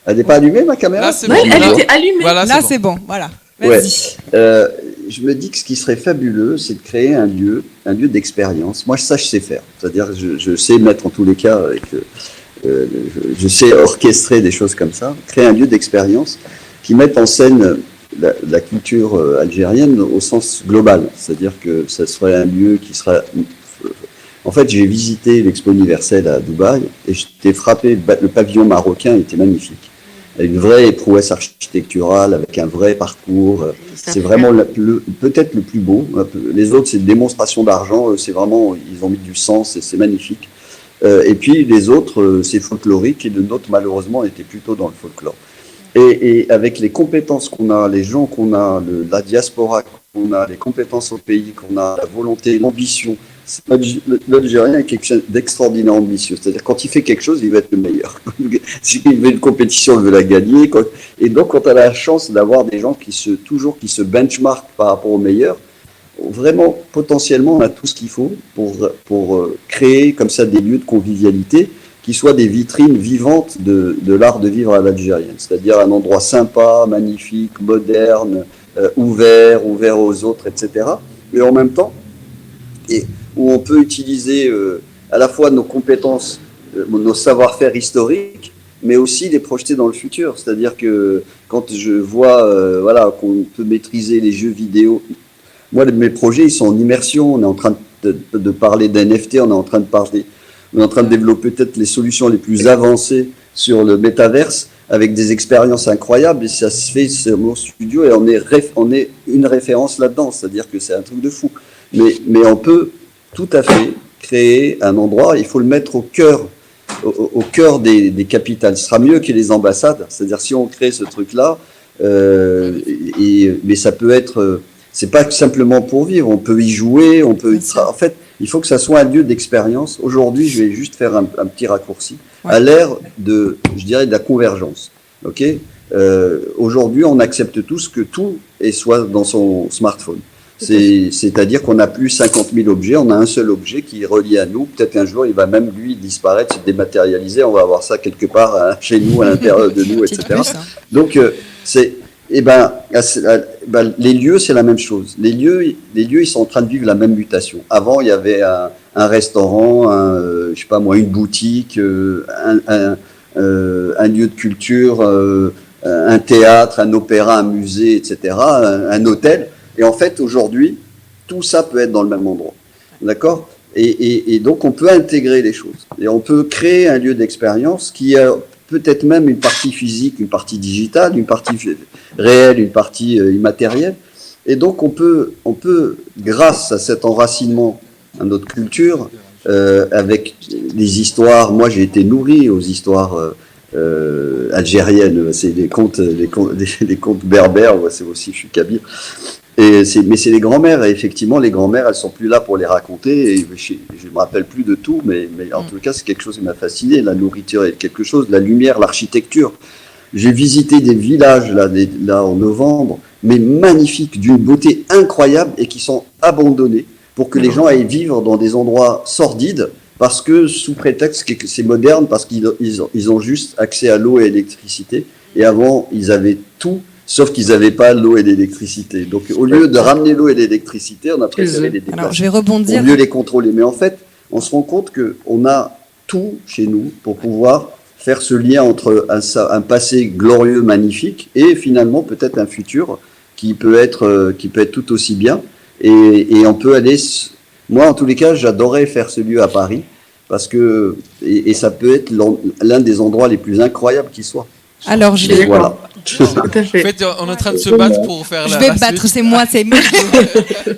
Elle n'est pas allumée, ma caméra? Là, c'est bon. Elle était allumée. Voilà, là, c'est bon. Voilà. Vas-y. Ouais. Je me dis que ce qui serait fabuleux, c'est de créer un lieu d'expérience. Moi, ça, je sais faire. C'est-à-dire que je sais mettre en tous les cas, je sais orchestrer des choses comme ça. Créer un lieu d'expérience qui mette en scène la culture algérienne au sens global, c'est-à-dire que ça serait un lieu qui sera... En fait, j'ai visité l'Expo universelle à Dubaï et j'étais frappé, le pavillon marocain était magnifique. Une vraie prouesse architecturale, avec un vrai parcours. C'est vraiment peut-être le plus beau. Les autres, c'est une démonstration d'argent, c'est vraiment, ils ont mis du sens et c'est magnifique. Et puis les autres, c'est folklorique et le nôtre, malheureusement, était plutôt dans le folklore. Et avec les compétences qu'on a, les gens qu'on a, la qu'on a, les compétences au pays qu'on a, la volonté, l'ambition, l'Algérien est quelque chose d'extraordinaire ambitieux. C'est-à-dire quand il fait quelque chose, il va être le meilleur. S'il veut une compétition, il veut la gagner. Et donc quand on a la chance d'avoir des gens qui se benchmarkent par rapport aux meilleurs, vraiment, potentiellement, on a tout ce qu'il faut pour créer comme ça des lieux de convivialité qui soient des vitrines vivantes de l'art de vivre à l'algérienne. C'est-à-dire un endroit sympa, magnifique, moderne, ouvert aux autres, etc. Mais en même temps, où on peut utiliser à la fois nos compétences, nos savoir-faire historiques, mais aussi les projeter dans le futur. C'est-à-dire que quand je vois qu'on peut maîtriser les jeux vidéo, moi, mes projets, ils sont en immersion. On est en train de parler d'NFT, on est en train de développer peut-être les solutions les plus avancées sur le métaverse avec des expériences incroyables. Et ça se fait sur mon studio et on est une référence là-dedans. C'est-à-dire que c'est un truc de fou. Mais on peut tout à fait créer un endroit, il faut le mettre au cœur des capitales. Ce sera mieux que les ambassades. C'est-à-dire si on crée ce truc-là, mais ça peut être... c'est pas simplement pour vivre, on peut y jouer, en fait, il faut que ça soit un lieu d'expérience. Aujourd'hui, je vais juste faire un petit raccourci. Ouais. À l'ère de la convergence. Ok. Aujourd'hui, on accepte tous que tout soit dans son smartphone. C'est-à-dire qu'on n'a plus 50 000 objets, on a un seul objet qui est relié à nous. Peut-être qu'un jour, il va même, lui, disparaître, se dématérialiser. On va avoir ça quelque part chez nous, à l'intérieur de nous, etc. Donc, les lieux, c'est la même chose. Les lieux, ils sont en train de vivre la même mutation. Avant, il y avait un restaurant, une boutique, un lieu de culture, un théâtre, un opéra, un musée, etc., un hôtel. Et en fait, aujourd'hui, tout ça peut être dans le même endroit. D'accord ? Et donc, on peut intégrer les choses. Et on peut créer un lieu d'expérience qui a peut-être même une partie physique, une partie digitale, une partie réelle, une partie immatérielle. Et donc, on peut, grâce à cet enracinement à notre culture, avec les histoires, moi j'ai été nourri aux histoires algériennes, c'est les contes berbères, c'est aussi, je suis kabyle. Mais c'est les grands-mères, et effectivement, les grands-mères, elles sont plus là pour les raconter, et je ne me rappelle plus de tout, mais en tout cas, c'est quelque chose qui m'a fasciné. La nourriture est quelque chose, la lumière, l'architecture. J'ai visité des villages là en novembre, mais magnifiques, d'une beauté incroyable et qui sont abandonnés pour que les gens aillent vivre dans des endroits sordides parce que sous prétexte que c'est moderne, parce qu'ils ont juste accès à l'eau et à l'électricité. Et avant, ils avaient tout, sauf qu'ils n'avaient pas l'eau et l'électricité. Donc au lieu de ramener l'eau et l'électricité, on a préféré les déplacer. Alors je vais rebondir. Au mieux les contrôler. Mais en fait, on se rend compte qu'on a tout chez nous pour pouvoir faire ce lien entre un passé glorieux, magnifique, et finalement peut-être un futur qui peut être tout aussi bien. Et on peut aller... Moi, en tous les cas, j'adorais faire ce lieu à Paris, parce que... Et ça peut être l'un des endroits les plus incroyables qui soit. Alors je vais... Voilà. Tout à fait. En fait, on est en train de se battre pour faire Je la vais la me battre, suite. c'est moi, c'est moi.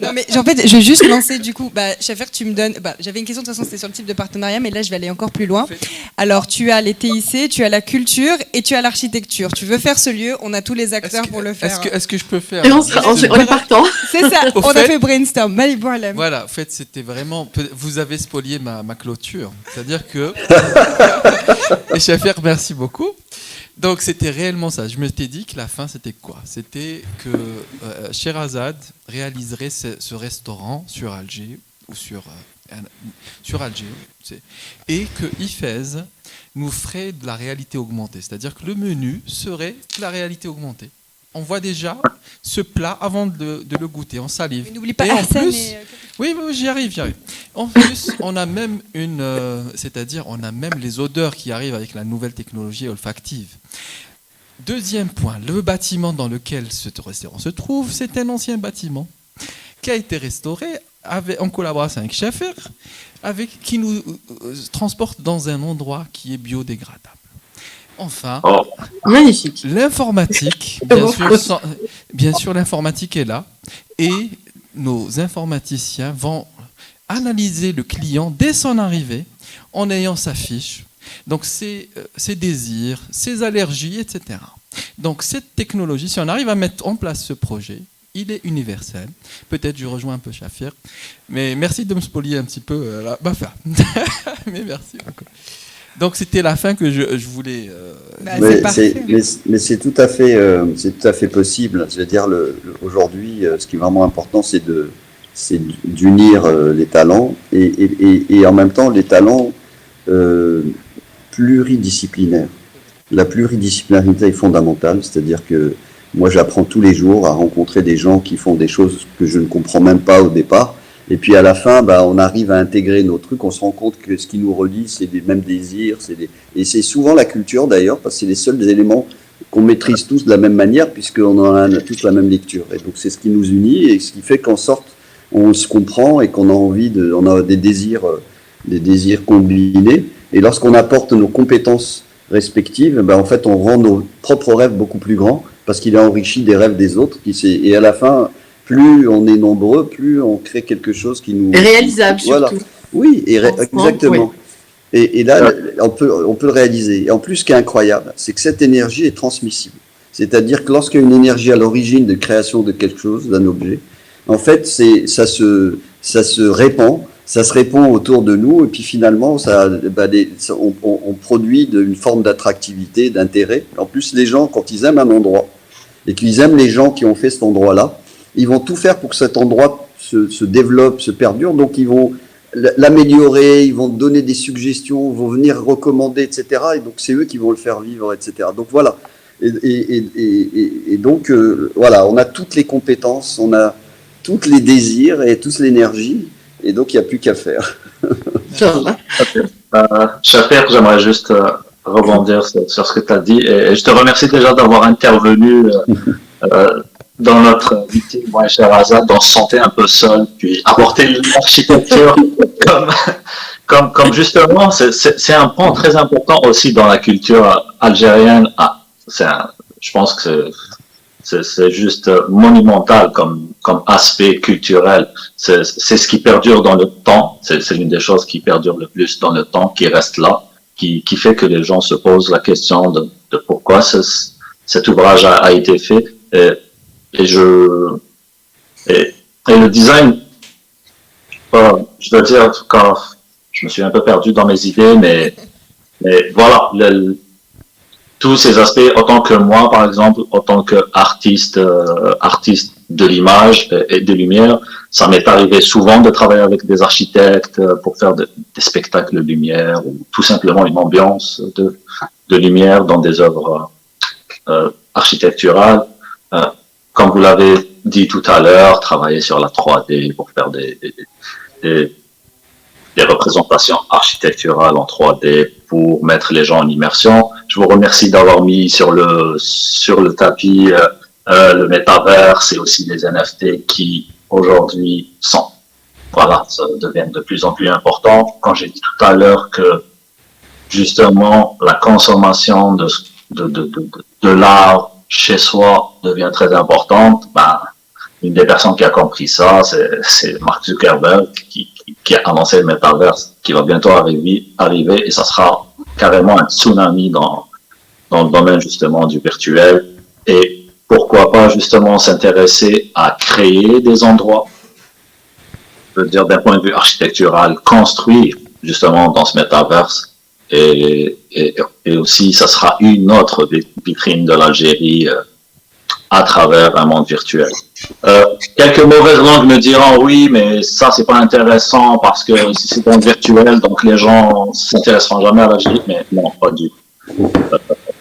Non, mais en fait, je vais juste lancer du coup. Chafer, tu me donnes. J'avais une question de toute façon, c'était sur le type de partenariat, mais là, je vais aller encore plus loin. Alors, tu as les TIC, tu as la culture et tu as l'architecture. Tu veux faire ce lieu, on a tous les acteurs pour le faire. Est-ce que je peux faire Et on est partant. C'est ça, Au on a fait- fait brainstorm. Mali Boalem. Voilà, en fait, c'était vraiment. Vous avez spolié ma clôture. C'est-à-dire que. Et Chafer, merci beaucoup. Donc, c'était réellement ça. Je m'étais dit que la fin, c'était quoi? C'était que Sherazade réaliserait ce restaurant sur Alger, ou sur Alger, et que Ifez nous ferait de la réalité augmentée. C'est-à-dire que le menu serait de la réalité augmentée. On voit déjà ce plat avant de le goûter, on salive. Mais n'oublie pas Et en Hassan plus, et... oui, j'y arrive. En plus, on a même c'est-à-dire on a même les odeurs qui arrivent avec la nouvelle technologie olfactive. Deuxième point, le bâtiment dans lequel ce restaurant se trouve, c'est un ancien bâtiment qui a été restauré en collaboration avec Chafer, qui nous transporte dans un endroit qui est biodégradable. Enfin, Magnifique. l'informatique, bien sûr, l'informatique est là et nos informaticiens vont analyser le client dès son arrivée en ayant sa fiche, donc ses désirs, ses allergies, etc. Donc cette technologie, si on arrive à mettre en place ce projet, il est universel. Peut-être je rejoins un peu Chafer, mais merci de me spolier un petit peu ma fin. Mais merci beaucoup. Donc c'était la fin que je voulais. C'est parfait. Mais c'est tout à fait possible. Je veux dire, aujourd'hui, ce qui est vraiment important, c'est d'unir les talents et en même temps les talents pluridisciplinaires. La pluridisciplinarité est fondamentale, c'est-à-dire que moi j'apprends tous les jours à rencontrer des gens qui font des choses que je ne comprends même pas au départ. Et puis à la fin, on arrive à intégrer nos trucs, on se rend compte que ce qui nous relie, c'est les mêmes désirs. Et c'est souvent la culture d'ailleurs, parce que c'est les seuls éléments qu'on maîtrise tous de la même manière, puisqu'on en a tous la même lecture. Et donc c'est ce qui nous unit et ce qui fait qu'en sorte, on se comprend et qu'on a on a des désirs combinés. Et lorsqu'on apporte nos compétences respectives, en fait, on rend nos propres rêves beaucoup plus grands, parce qu'il est enrichi des rêves des autres. Et à la fin, plus on est nombreux, plus on crée quelque chose qui nous... Réalisable Voilà. surtout. Oui, exactement. Et là, on peut le réaliser. Et en plus, ce qui est incroyable, c'est que cette énergie est transmissible. C'est-à-dire que lorsqu'il y a une énergie à l'origine de création de quelque chose, d'un objet, en fait, ça se répand. Ça se répand autour de nous et puis finalement, on produit une forme d'attractivité, d'intérêt. En plus, les gens, quand ils aiment un endroit et qu'ils aiment les gens qui ont fait cet endroit-là, ils vont tout faire pour que cet endroit se développe, se perdure. Donc, ils vont l'améliorer, ils vont donner des suggestions, vont venir recommander, etc. Et donc, c'est eux qui vont le faire vivre, etc. Donc, voilà. Et donc, voilà, on a toutes les compétences, on a tous les désirs et toute l'énergie. Et donc, il n'y a plus qu'à faire. Chafer, j'aimerais juste rebondir sur ce que tu as dit. Et je te remercie déjà d'avoir intervenu dans notre meeting, moi et Sherazade, on se sentait un peu seul, puis apporter l'architecture comme justement, c'est un point très important aussi dans la culture algérienne. Je pense que c'est juste monumental comme aspect culturel. C'est ce qui perdure dans le temps. C'est l'une des choses qui perdure le plus dans le temps, qui reste là, qui fait que les gens se posent la question de pourquoi cet ouvrage a été fait. Et le design, je dois dire, quand je me suis un peu perdu dans mes idées, mais voilà, tous ces aspects, autant que moi, par exemple, autant qu'artiste, artiste de l'image et des lumières, ça m'est arrivé souvent de travailler avec des architectes pour faire des spectacles de lumière ou tout simplement une ambiance de lumière dans des œuvres architecturales. Comme vous l'avez dit tout à l'heure, travailler sur la 3D pour faire des représentations architecturales en 3D pour mettre les gens en immersion. Je vous remercie d'avoir mis sur le tapis le métaverse et aussi les NFT qui aujourd'hui ça deviennent de plus en plus importants. Quand j'ai dit tout à l'heure que justement la consommation de l'art chez soi devient très importante, une des personnes qui a compris ça, c'est Mark Zuckerberg qui a annoncé le métaverse qui va bientôt arriver et ça sera carrément un tsunami dans le domaine justement du virtuel. Et pourquoi pas justement s'intéresser à créer des endroits, je veux dire d'un point de vue architectural, construire justement dans ce métaverse. Et aussi, ça sera une autre vitrine de l'Algérie à travers un monde virtuel. Quelques mauvaises langues me diront oui, mais ça c'est pas intéressant parce que si c'est un virtuel, donc les gens s'intéresseront jamais à l'Algérie. Mais non, pas du tout.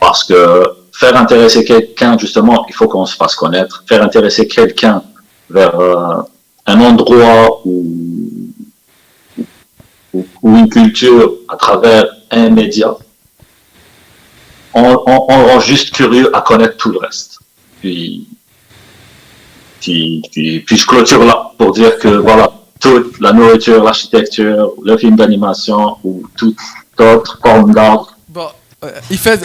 Parce que faire intéresser quelqu'un, justement, il faut qu'on se fasse connaître. Faire intéresser quelqu'un vers un endroit ou une culture à travers un média, on rend juste curieux à connaître tout le reste. Puis je clôture là pour dire que voilà, toute la nourriture, l'architecture, le film d'animation ou toute autre forme d'art. Bon,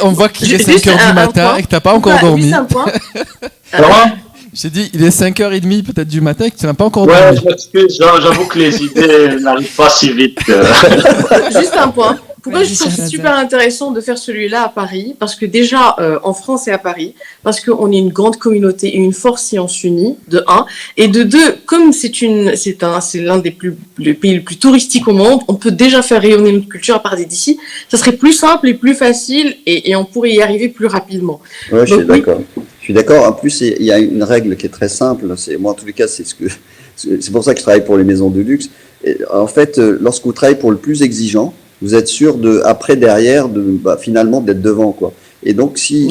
on voit qu'il est 5h du matin et que tu n'as pas encore dormi. Juste un point. J'ai dit, il est 5h30 peut-être du matin et que tu n'as pas encore dormi. dormi. Ouais, je m'excuse, j'avoue que les idées n'arrivent pas si vite. Juste un point. Pourquoi je trouve c'est super intéressant de faire celui-là à Paris? Parce que déjà, en France et à Paris, parce qu'on est une grande communauté et une force si on s'unit, de un. Et de deux, comme c'est l'un des pays les plus touristiques au monde, on peut déjà faire rayonner notre culture à partir d'ici. Ça serait plus simple et plus facile et on pourrait y arriver plus rapidement. Ouais, je suis d'accord. Je suis d'accord. En plus, il y a une règle qui est très simple. Moi, en tous les cas, c'est pour ça que je travaille pour les maisons de luxe. Et en fait, lorsque vous travaillez pour le plus exigeant, vous êtes sûr derrière, finalement d'être devant, quoi. Et donc, si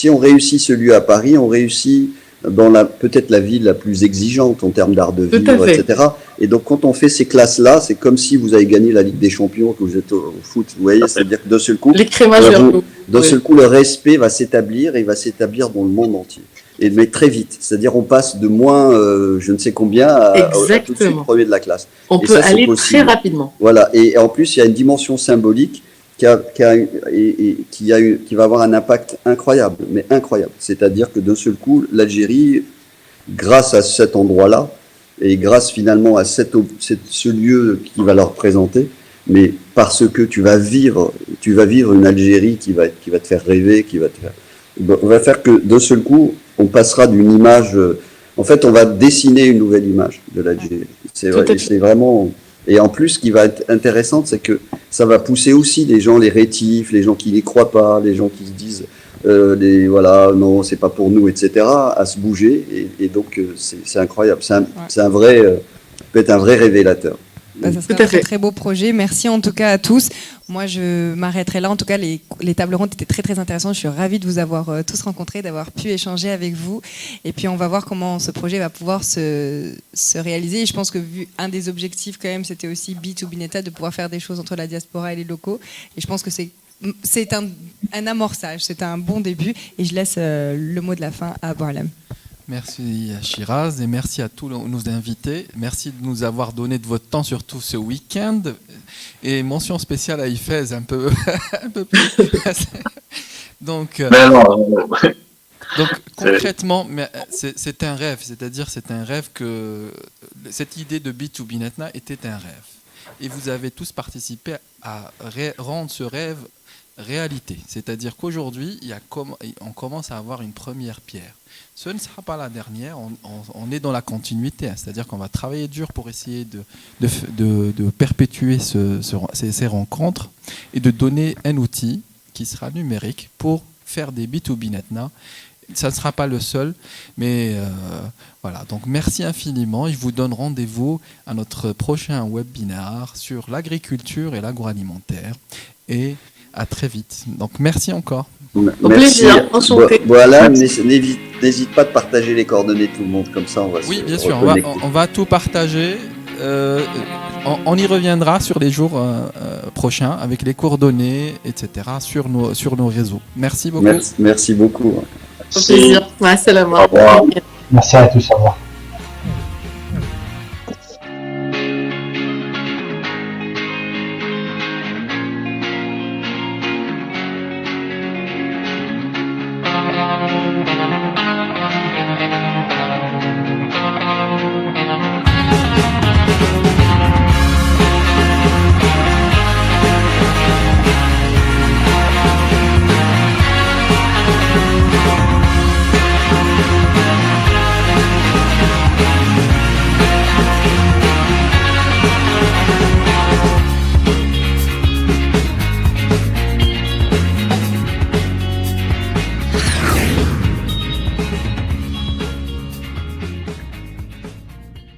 on réussit ce lieu à Paris, on réussit dans peut-être la ville la plus exigeante en termes d'art de vivre, etc. Et donc, quand on fait ces classes-là, c'est comme si vous avez gagné la Ligue des Champions, que vous êtes au foot, vous voyez, c'est-à-dire que d'un seul coup, le respect va s'établir et il va s'établir dans le monde entier. Mais très vite, c'est-à-dire on passe de moins je ne sais combien à tout de suite premier de la classe. On peut aller très rapidement. Voilà, et en plus il y a une dimension symbolique qui va avoir un impact incroyable, mais incroyable. C'est-à-dire que d'un seul coup, l'Algérie, grâce à cet endroit-là, et grâce finalement à ce lieu qui va leur représenter, mais parce que tu vas vivre une Algérie qui va te faire rêver, on va faire que d'un seul coup, on passera d'une image. En fait, on va dessiner une nouvelle image de l'Algérie. C'est vraiment. Et en plus, ce qui va être intéressant, c'est que ça va pousser aussi les gens, les rétifs, les gens qui n'y croient pas, les gens qui se disent, non, c'est pas pour nous, etc., à se bouger. Et donc, c'est incroyable. C'est un vrai, peut-être un vrai révélateur. Ça serait un très, très beau projet. Merci en tout cas à tous. Moi, je m'arrêterai là. En tout cas, les tables rondes étaient très, très intéressantes. Je suis ravie de vous avoir tous rencontrés, d'avoir pu échanger avec vous. Et puis, on va voir comment ce projet va pouvoir se réaliser. Et je pense que vu un des objectifs, quand même, c'était aussi B2B de pouvoir faire des choses entre la diaspora et les locaux. Et je pense que c'est un amorçage, c'est un bon début. Et je laisse le mot de la fin à Bourlem. Merci à Shiraz et merci à tous nos invités. Merci de nous avoir donné de votre temps, surtout ce week-end. Et mention spéciale à Hifez, un peu plus. Donc concrètement, c'est un rêve. C'est-à-dire, c'est un rêve que cette idée de B2B Netna était un rêve. Et vous avez tous participé à rendre ce rêve réalité. C'est-à-dire qu'aujourd'hui, on commence à avoir une première pierre. Ce ne sera pas la dernière, on est dans la continuité, c'est-à-dire qu'on va travailler dur pour essayer de perpétuer ces rencontres et de donner un outil qui sera numérique pour faire des B2B Netna. Ça ne sera pas le seul, mais voilà. Donc merci infiniment. Je vous donne rendez-vous à notre prochain webinaire sur l'agriculture et l'agroalimentaire. Et à très vite. Donc merci encore. Au plaisir, enchanté. Voilà, n'hésite pas de partager les coordonnées de tout le monde, comme ça on va Oui, se bien sûr, reconnecter. on va tout partager. On y reviendra sur les jours prochains avec les coordonnées, etc. sur nos réseaux. Merci beaucoup. Merci beaucoup. Au plaisir. Ouais, salam. Au revoir. Merci à tous, au revoir.